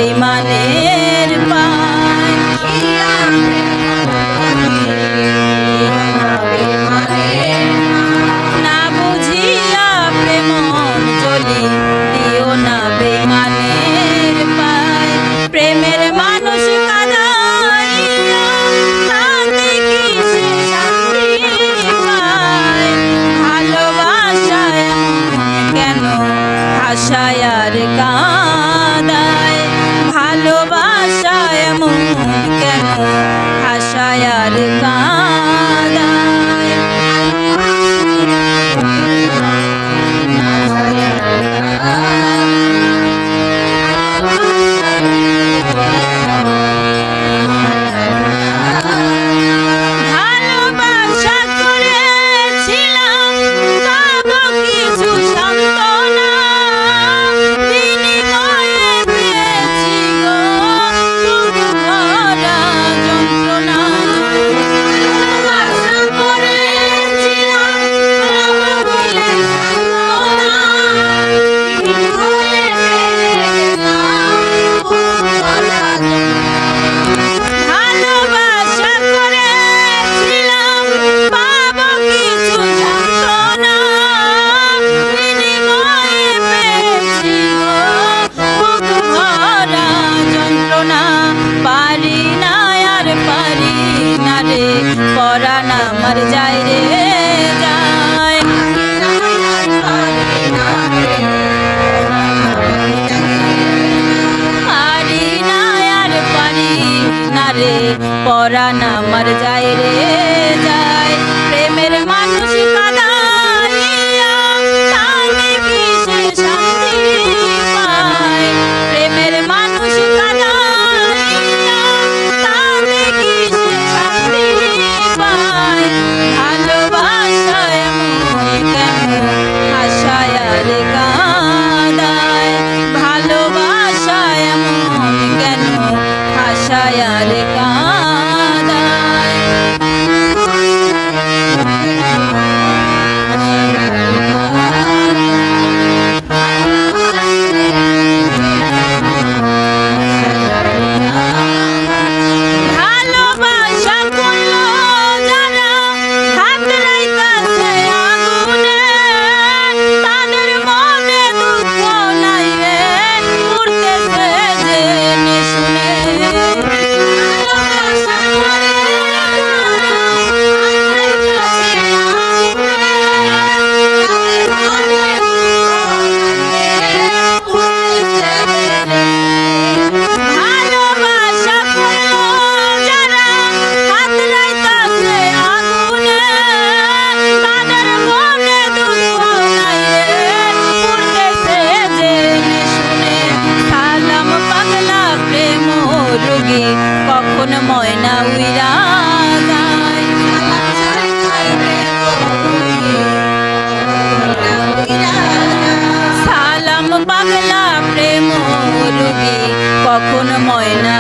বেইমানের পায়। না বুঝিয়া প্রেম অঞ্জলি দিও না বেইমানের পায়। প্রেমের মানুষ কাঁদাইয়া তাতে কি সে শান্তি পায়? ভালোবাসায় কেন হাসায় আর কাঁদায়? ভালোবাসায় এমন কেন হাসায় আর কাঁদায়? ভালোবাসা করেছিলাম পাবো কিছু সান্ত্বনা, বিনিময়ে পেয়েছি গো বুক ভরা যন্ত্রণা। ভালোবাসা করেছিলাম পাবো কিছু সান্ত্বনা, বিনিময়ে পেয়েছিলাম বুক ভরা যন্ত্রণা। ভালোবাসা করেছিলাম পাবো কিছু সান্ত্বনা, বিনিময়ে পেয়েছি গো বুক ভরা যন্ত্রণা। পারি না আর পারি না রে, পরাণ আমার যায় রে যায়। পারি না আর পারি না রে, পরাণ আমার যায় রে যায়। প্রেমের মানুষ কাঁদাইয়া তাতে কি সে শান্তি পায়? প্রেমের মানুষ কাঁদাইয়া তাতে কি সে শান্তি পায়? ভালোবাসায় এমন কেন হাসায় আর কাঁদায়? ভালোবাসায় এমন কেন হাসায় আর কাঁদায়? ভালোবাসা করলো যারা হাত রাইতাছে আগুনে, তাদের মনে দুঃখ নাই রে, উড়তেছে জেনে শুনে। ভালোবাসা করে ভালোবাসা করলো যারা হাত রাইতাছে আগুনে, তাদের মনে দুঃখ নাই রে, উড়তেছে জেনে শুনে। সালাম পাগলা প্রেম রোগী কখন ময়না উইরা যায়? সালাম পাগলা প্রেম রোগী কখন ময়না